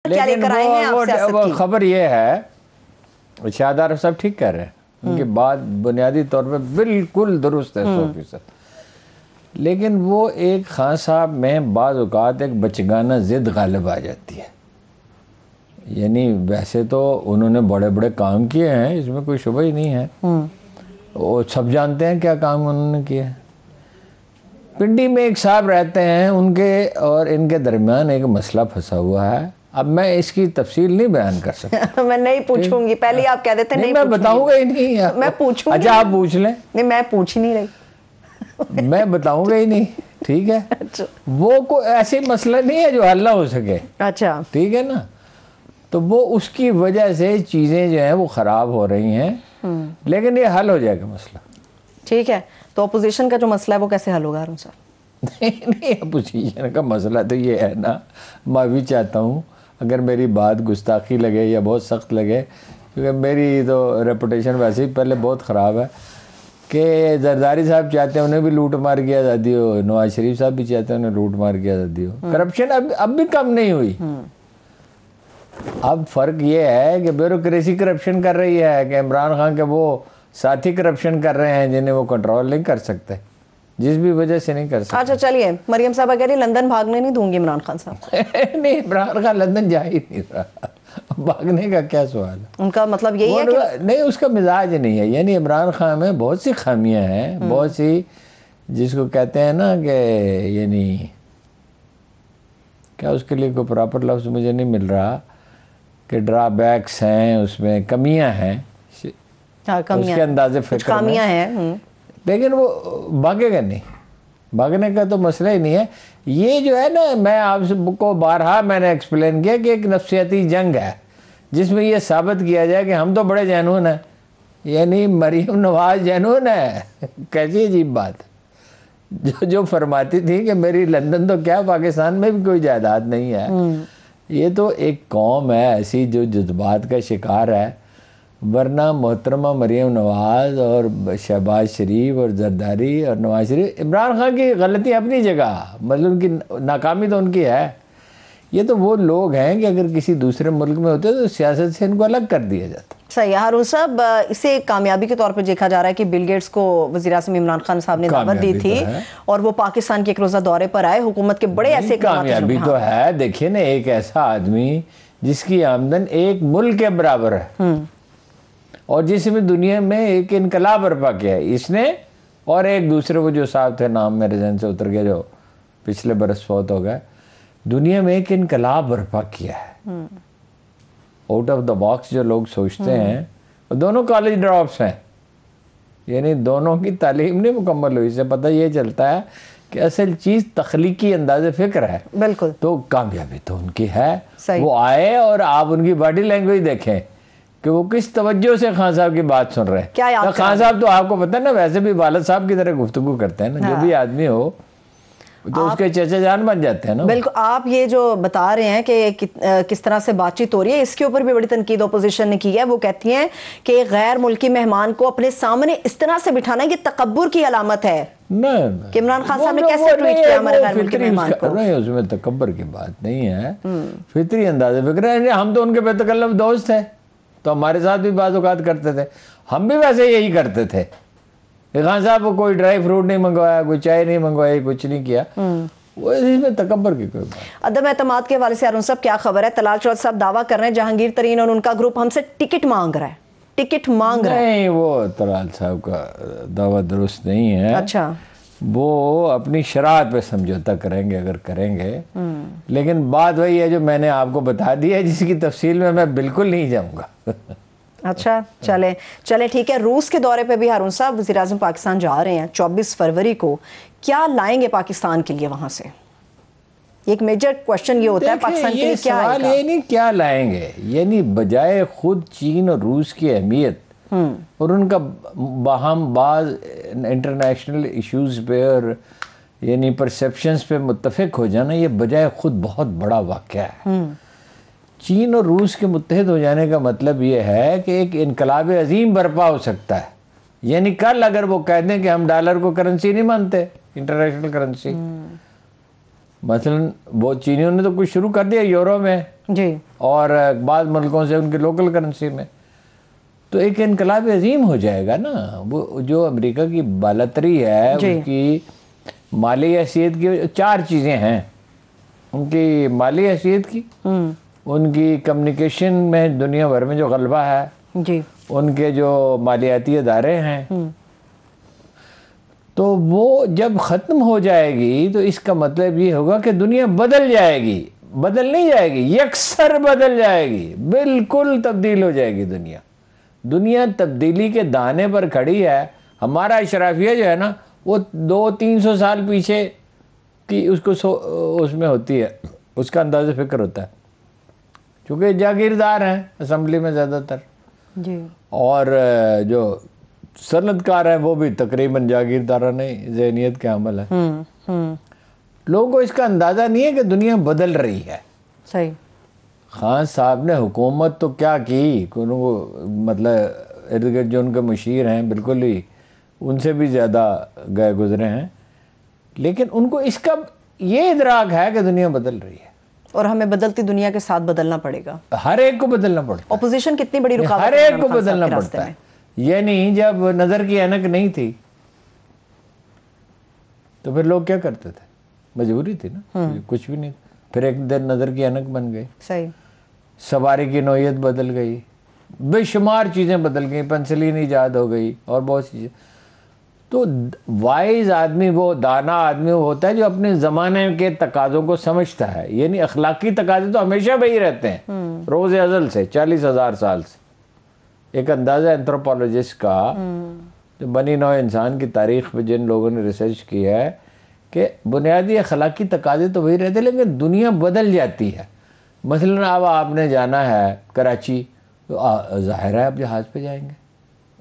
کیا لے کر آئے ہیں آپ سیاست کی؟ خبر یہ ہے شاہدار صاحب ٹھیک کہہ رہے ہیں، ان کی بات بنیادی طور پہ بالکل درست ہے 100%، لیکن وہ ایک خان صاحب میں بعض اوقات ایک بچگانہ ضد غالب آ جاتی ہے. یعنی ویسے تو انہوں نے بڑے بڑے کام کیے ہیں، اس میں کوئی شبہ ہی نہیں ہے، وہ سب جانتے ہیں کیا کام انہوں نے کیا ہے. پنڈی میں ایک صاحب رہتے ہیں، ان کے اور ان کے درمیان ایک مسئلہ پھنسا ہوا ہے. اب میں اس کی تفصیل نہیں بیان کر سکتا. میں نہیں پوچھوں گی، پہلے آپ کہہ دیتے نہیں میں بتاؤں گا ہی نہیں. میں پوچھوں گی. اچھا آپ پوچھ لیں. نہیں میں پوچھ ہی نہیں رہی. میں بتاؤں گا ہی نہیں، ٹھیک ہے. وہ کوئی ایسی مسئلہ نہیں ہے جو حل نہ ہو سکے. اچھا ٹھیک ہے نا. تو وہ اس کی وجہ سے چیزیں جو ہیں وہ خراب ہو رہی ہیں، لیکن یہ حل ہو جائے گا مسئلہ. ٹھیک ہے. تو اپوزیشن کا جو مسئلہ ہے وہ کیسے حل ہوگا ہارون صاحب؟ نہیں اپوزیشن کا مسئلہ تو یہ ہے نا، میں بھی چاہتا ہوں اگر میری بات گستاخی لگے یا بہت سخت لگے، کیونکہ میری تو ریپوٹیشن ویسے ہی پہلے بہت خراب ہے، کہ زرداری صاحب چاہتے ہیں انہیں بھی لوٹ مار کی آزادی ہو، نواز شریف صاحب بھی چاہتے ہیں انہیں لوٹ مار کی آزادی ہو. کرپشن اب بھی کم نہیں ہوئی. اب فرق یہ ہے کہ بیوروکریسی کرپشن کر رہی ہے کہ عمران خان کے وہ ساتھی کرپشن کر رہے ہیں جنہیں وہ کنٹرول نہیں کر سکتے، جس بھی وجہ سے نہیں کر سکتے. اچھا چلیے، مریم صاحبہ کہہ رہی لندن بھاگنے نہیں دوں گی عمران خان صاحب. نہیں عمران خان لندن جا ہی نہیں رہا، بھاگنے کا کیا سوال ہے. ان کا مطلب یہی ہے کہ نہیں، اس کا مزاج نہیں ہے. یعنی عمران خان میں بہت سی خامیاں ہیں، بہت سی جس کو کہتے ہیں نا کہ یعنی کیا اس کے لیے کوئی پراپر لفظ مجھے نہیں مل رہا، کہ ڈرا بیکس ہیں، اس میں کمیاں ہیں، اس کے انداز فکر میں ہیں، لیکن وہ بھاگے گا نہیں. بھاگنے کا تو مسئلہ ہی نہیں ہے. یہ جو ہے نا، میں آپ کو بارہا میں نے ایکسپلین کیا کہ ایک نفسیاتی جنگ ہے جس میں یہ ثابت کیا جائے کہ ہم تو بڑے جینون ہیں. یعنی مریم نواز جینون ہے. کیسی عجیب بات جو فرماتی تھی کہ میری لندن تو کیا پاکستان میں بھی کوئی جائیداد نہیں ہے. یہ تو ایک قوم ہے ایسی جو جذبات کا شکار ہے، ورنہ محترمہ مریم نواز اور شہباز شریف اور زرداری اور نواز شریف، عمران خان کی غلطی اپنی جگہ، مطلب ان کی ناکامی تو ان کی ہے. یہ تو وہ لوگ ہیں کہ اگر کسی دوسرے ملک میں ہوتے تو سیاست سے ان کو الگ کر دیا جاتا. صحیح. ہارون صاحب، اسے کامیابی کے طور پر دیکھا جا رہا ہے کہ بل گیٹس کو وزیر اعظم عمران خان صاحب نے دعوت دی تھی اور وہ پاکستان کے ایک روزہ دورے پر آئے، حکومت کے بڑے ایسے کامیابی تو ہے. دیکھیے نا، ایک ایسا آدمی جس کی آمدن ایک ملک کے برابر ہے اور جس میں دنیا میں ایک انقلاب برپا کیا ہے اس نے، اور ایک دوسرے وہ جو صاحب تھے، نام میرے ذہن سے اتر گیا، جو پچھلے برس فوت ہو گئے، دنیا میں ایک انقلاب برپا کیا ہے. آؤٹ آف دا باکس جو لوگ سوچتے ہیں، دونوں کالج ڈراپس ہیں، یعنی دونوں کی تعلیم نہیں مکمل ہوئی. سے پتہ یہ چلتا ہے کہ اصل چیز تخلیقی انداز فکر ہے. بالکل. تو کامیابی تو ان کی ہے. وہ آئے اور آپ ان کی باڈی لینگویج دیکھیں کہ وہ کس توجہ سے خان صاحب کی بات سن رہے ہیں. خان صاحب تو آپ کو پتہ ہے نا، ویسے بھی والد صاحب کی طرح گفتگو کرتے ہیں نا. جو بھی آدمی ہو تو اس کے چچا جان بن جاتے ہیں نا. بالکل. آپ یہ جو بتا رہے ہیں کہ کس طرح سے بات چیت ہو رہی ہے، اس کے اوپر بھی بڑی تنقید اپوزیشن نے کی ہے. وہ کہتی ہیں کہ غیر ملکی مہمان کو اپنے سامنے اس طرح سے بٹھانا یہ تکبر کی علامت ہے. کہ عمران خان صاحب نے کیسے ٹویٹ کیا ہمارے غیر ملکی مہمان کو؟ نہیں، اس میں تکبر کی بات نہیں ہے، فطری انداز فکر ہے. ہم تو ان کے بے تکلف دوست ہیں، تو ہمارے ساتھ بھی بعض اوقات کرتے تھے. ہم بھی ویسے یہی کرتے تھے. خان صاحب کو کوئی ڈرائی فروٹ نہیں منگوایا، کوئی چائے نہیں منگوائی، کچھ نہیں کیا. وہ اس میں تکبر کی کوئی بات. عدم اعتماد کے حوالے سے ہارون صاحب کیا خبر ہے؟ طلال چوہدری صاحب دعویٰ کر رہے ہیں جہانگیر ترین اور ان کا گروپ ہم سے ٹکٹ مانگ رہا ہے. ٹکٹ مانگ رہا ہے. نہیں، وہ طلال صاحب کا دعویٰ درست نہیں ہے. اچھا. وہ اپنی شرائط پہ سمجھوتا کریں گے اگر کریں گے، لیکن بات وہی ہے جو میں نے آپ کو بتا دی ہے، جس کی تفصیل میں بالکل نہیں جاؤں گا. اچھا چلے ٹھیک ہے. روس کے دورے پہ بھی ہارون صاحب وزیر اعظم پاکستان جا رہے ہیں 24 فروری کو. کیا لائیں گے پاکستان کے لیے وہاں سے؟ ایک میجر کوشچن یہ ہوتا ہے پاکستان کے لیے کیا آئے گا. سوال یہ نہیں کیا لائیں گے، یعنی بجائے خود چین اور روس کی اہمیت اور ان کا باہم بعض انٹرنیشنل ایشوز پہ اور یعنی پرسیپشنز پہ متفق ہو جانا، یہ بجائے خود بہت بڑا واقعہ ہے. چین اور روس کے متحد ہو جانے کا مطلب یہ ہے کہ ایک انقلاب عظیم برپا ہو سکتا ہے. یعنی کل اگر وہ کہہ دیں کہ ہم ڈالر کو کرنسی نہیں مانتے، انٹرنیشنل کرنسی، مثلا وہ چینیوں نے تو کچھ شروع کر دیا یورو میں جی، اور بعض ملکوں سے ان کی لوکل کرنسی میں، تو ایک انقلاب عظیم ہو جائے گا نا. وہ جو امریکہ کی بالتری ہے اس کی مالی حیثیت کی 4 چیزیں ہیں، ان کی مالی حیثیت کی، ان کی کمیونیکیشن میں دنیا بھر میں جو غلبہ ہے، جی، ان کے جو مالیاتی ادارے ہیں، تو وہ جب ختم ہو جائے گی تو اس کا مطلب یہ ہوگا کہ دنیا بدل جائے گی. بدل نہیں جائے گی، یکسر بدل جائے گی، بالکل تبدیل ہو جائے گی دنیا. دنیا تبدیلی کے دانے پر کھڑی ہے. ہمارا اشرافیہ جو ہے نا وہ 200-300 سال پیچھے کی اس کو اس میں ہوتی ہے، اس کا انداز فکر ہوتا ہے، چونکہ جاگیردار ہیں اسمبلی میں زیادہ تر، جی، اور جو صنعت کار ہیں وہ بھی تقریباً جاگیردارانہ ذہنیت کے حامل ہیں. لوگوں کو اس کا اندازہ نہیں ہے کہ دنیا بدل رہی ہے. صحیح. خان صاحب نے حکومت تو کیا کی، مطلب ارد گرد جو ان کے مشیر ہیں بالکل ہی ان سے بھی زیادہ گئے گزرے ہیں، لیکن ان کو اس کا یہ ادراک ہے کہ دنیا بدل رہی ہے اور ہمیں بدلتی دنیا کے ساتھ بدلنا پڑے گا. ہر ایک کو بدلنا پڑتا ہے. اپوزیشن کتنی بڑی رکاوٹ ہر ایک کو بدلنا پڑتا ہے. یہ نہیں جب نظر کی اینک نہیں تھی تو پھر لوگ کیا کرتے تھے؟ مجبوری تھی نا، کچھ بھی نہیں. پھر ایک دن نظر کی اینک بن گئی، صحیح، سواری کی نوعیت بدل گئی، بے شمار چیزیں بدل گئیں، پنسلین ایجاد ہو گئی اور بہت سی چیزیں. تو وائز آدمی، وہ دانا آدمی وہ ہوتا ہے جو اپنے زمانے کے تقاضوں کو سمجھتا ہے. یعنی اخلاقی تقاضے تو ہمیشہ وہی رہتے ہیں، روز ازل سے 40,000 سال سے. ایک اندازہ اینتھروپولوجسٹ کا جو بنی نوع انسان کی تاریخ پہ جن لوگوں نے ریسرچ کی ہے کہ بنیادی اخلاقی تقاضے تو وہی رہتے ہیں لیکن دنیا بدل جاتی ہے. مثلا اب آپ نے جانا ہے کراچی تو ظاہر ہے آپ جہاز پہ جائیں گے.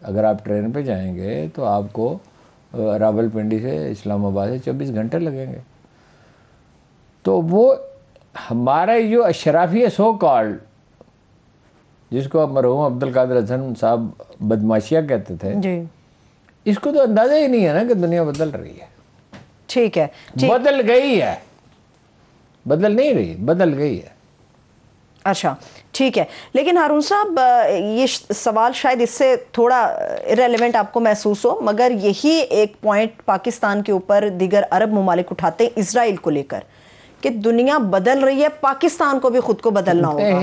اگر آپ ٹرین پہ جائیں گے تو آپ کو راول پنڈی سے اسلام آباد سے 24 گھنٹے لگیں گے. تو وہ ہمارا جو اشرافی سو کالڈ، جس کو مرحوم عبدالقادر حسن صاحب بدماشیہ کہتے تھے، جی، اس کو تو اندازہ ہی نہیں ہے نا کہ دنیا بدل رہی ہے. ٹھیک ہے، بدل گئی ہے، بدل نہیں رہی، بدل گئی ہے. اچھا ٹھیک ہے. لیکن ہارون صاحب یہ سوال شاید اس سے تھوڑا ریلیونٹ آپ کو محسوس ہو، مگر یہی ایک پوائنٹ پاکستان کے اوپر دیگر عرب ممالک اٹھاتے ہیں اسرائیل کو لے کر کہ دنیا بدل رہی ہے، پاکستان کو بھی خود کو بدلنا ہوگا.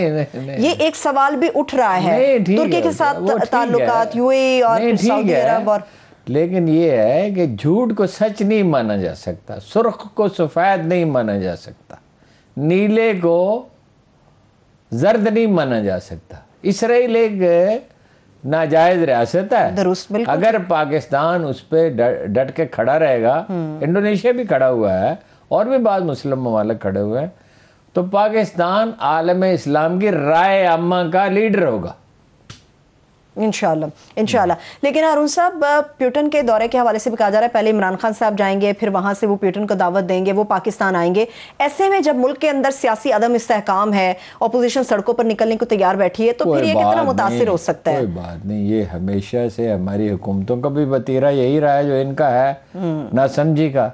یہ ایک سوال بھی اٹھ رہا ہے ترکی کے ساتھ تعلقات، یو اے ای اور سعودی عرب. اور لیکن یہ ہے کہ جھوٹ کو سچ نہیں مانا جا سکتا، سرخ کو سفید نہیں مانا جا سکتا، نیلے کو زرد نہیں مانا جا سکتا. اسرائیل ایک ناجائز ریاست ہے. درست، بالکل. اگر پاکستان اس پہ ڈٹ کے کھڑا رہے گا، انڈونیشیا بھی کھڑا ہوا ہے اور بھی بعض مسلم ممالک کھڑے ہوئے ہیں، تو پاکستان عالم اسلام کی رائے عامہ کا لیڈر ہوگا انشاءاللہ انشاءاللہ. لیکن ہارون صاحب پیوٹن کے دورے کے حوالے سے بھی کہا جا رہا ہے پہلے عمران خان صاحب جائیں گے، پھر وہاں سے وہ پیوٹن کو دعوت دیں گے، وہ پاکستان آئیں گے. ایسے میں جب ملک کے اندر سیاسی عدم استحکام ہے، اپوزیشن سڑکوں پر نکلنے کو تیار بیٹھی ہے، تو پھر یہ کتنا متاثر ہو سکتا ہے؟ کوئی بات نہیں، یہ ہمیشہ سے ہماری حکومتوں کا بھی وتیرہ یہی رہا ہے جو ان کا ہے، نہ سمجھی کا،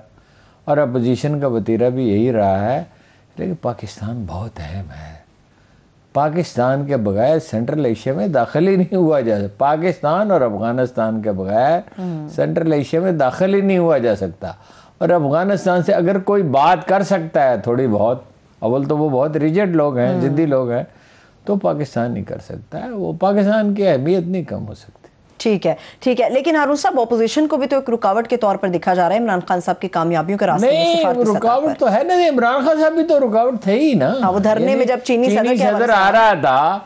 اور اپوزیشن کا وتیرہ بھی یہی رہا ہے. لیکن پاکستان بہت اہم ہے. پاکستان کے بغیر سینٹرل ایشیا میں داخل ہی نہیں ہوا جا سکتا. پاکستان اور افغانستان کے بغیر سینٹرل ایشیا میں داخل ہی نہیں ہوا جا سکتا. اور افغانستان سے اگر کوئی بات کر سکتا ہے تھوڑی بہت، اول تو وہ بہت ریجڈ لوگ ہیں، ضدی لوگ ہیں، تو پاکستان نہیں کر سکتا ہے. وہ پاکستان کی اہمیت نہیں کم ہو سکتی. ٹھیک ہے ٹھیک ہے. لیکن ہارون صاحب اپوزیشن کو بھی تو ایک رکاوٹ کے طور پر دیکھا جا رہا ہے عمران خان صاحب کی کامیابیوں کے راستے میں. نہیں، رکاوٹ تو ہے نا، عمران خان صاحب بھی تو رکاوٹ تھے ہی نا. وہ دھرنے میں جب چینی صدر آ رہا تھا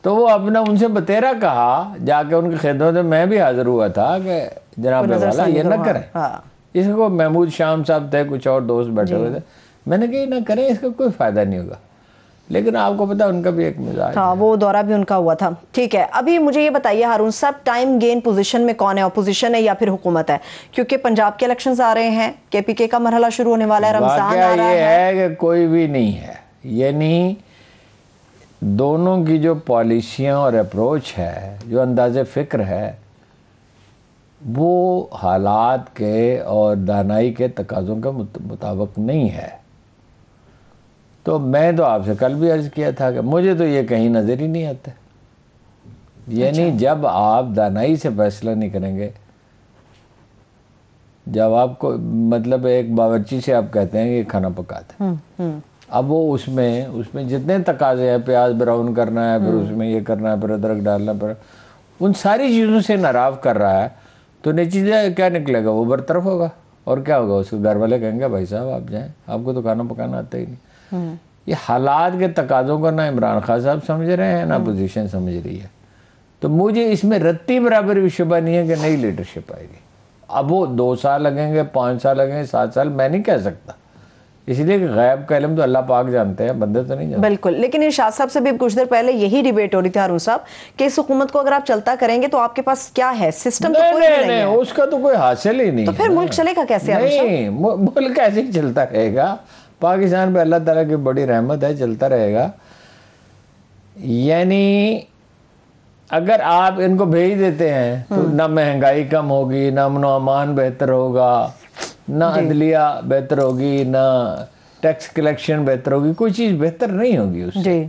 تو وہ اپنا ان سے بتیرا کہا، جا کے ان کی خدمت میں میں بھی حاضر ہوا تھا کہ جناب والا یہ نہ کریں. اس کو محمود شام صاحب تھے، کچھ اور دوست بیٹھے ہوئے تھے، میں نے کہا یہ نہ کریں، اس کا کوئی فائدہ نہیں ہوگا. لیکن آپ کو پتا ان کا بھی ایک مزاج ہے. وہ دورہ بھی ان کا ہوا تھا. ٹھیک ہے. ابھی مجھے یہ بتائیے ہارون صاحب، ٹائم گین پوزیشن میں کون ہے؟ اپوزیشن ہے یا پھر حکومت ہے؟ کیونکہ پنجاب کے الیکشنز آ رہے ہیں، کے پی کے کا مرحلہ شروع ہونے والا ہے، رمضان آ رہا ہے. یہ ہے کہ کوئی بھی نہیں ہے. یعنی دونوں کی جو پالیسیاں اور اپروچ ہے، جو انداز فکر ہے، وہ حالات کے اور دانائی کے تقاضوں کے مطابق نہیں ہے. تو میں تو آپ سے کل بھی عرض کیا تھا کہ مجھے تو یہ کہیں نظر ہی نہیں آتا. یعنی جب آپ دانائی سے فیصلہ نہیں کریں گے, جب آپ کو مطلب ایک باورچی سے آپ کہتے ہیں کہ کھانا پکاتے ہیں, اب وہ اس میں جتنے تقاضے ہیں, پیاز براؤن کرنا ہے, پھر اس میں یہ کرنا ہے, پھر ادرک ڈالنا, پھر ان ساری چیزوں سے ناراض کر رہا ہے, تو نتیجہ کیا نکلے گا؟ وہ برطرف ہوگا. اور کیا ہوگا؟ اس کے گھر والے کہیں گے بھائی صاحب آپ جائیں, آپ کو تو کھانا پکانا آتا ہی نہیں. یہ حالات کے تقاضوں کو نہ عمران خان صاحب سمجھ رہے ہیں نہ اپوزیشن سمجھ رہی ہے. تو مجھے اس میں رتی برابر بھی شبہ نہیں ہے کہ نئی لیڈرشپ آئے گی. اب وہ 2 سال لگیں گے, 5 سال لگیں گے, 7 سال, میں نہیں کہہ سکتا, اس لیے کہ غیب کا علم تو اللہ پاک جانتے ہیں, بندے تو نہیں جانتے. بالکل. لیکن ارشاد صاحب سے بھی کچھ دیر پہلے یہی ڈیبیٹ ہو رہی تھی ہارون صاحب کہ اس حکومت کو اگر آپ چلتا کریں گے تو آپ کے پاس کیا ہے, سسٹم تو کوئی نہیں ہے, اس کا تو کوئی حاصل ہی نہیں. تو پھر ملک چلے گا کیسے؟ نہیں, ملک ایسے ہی چلتا رہے گا. پاکستان پہ اللہ تعالیٰ کی بڑی رحمت ہے, چلتا رہے گا. یعنی اگر آپ ان کو بھیج دیتے ہیں تو نہ مہنگائی کم ہوگی, نہ امن و امان بہتر ہوگا, نہ عدلیہ بہتر ہوگی, نہ ٹیکس کلیکشن بہتر ہوگی, کوئی چیز بہتر نہیں ہوگی اس سے.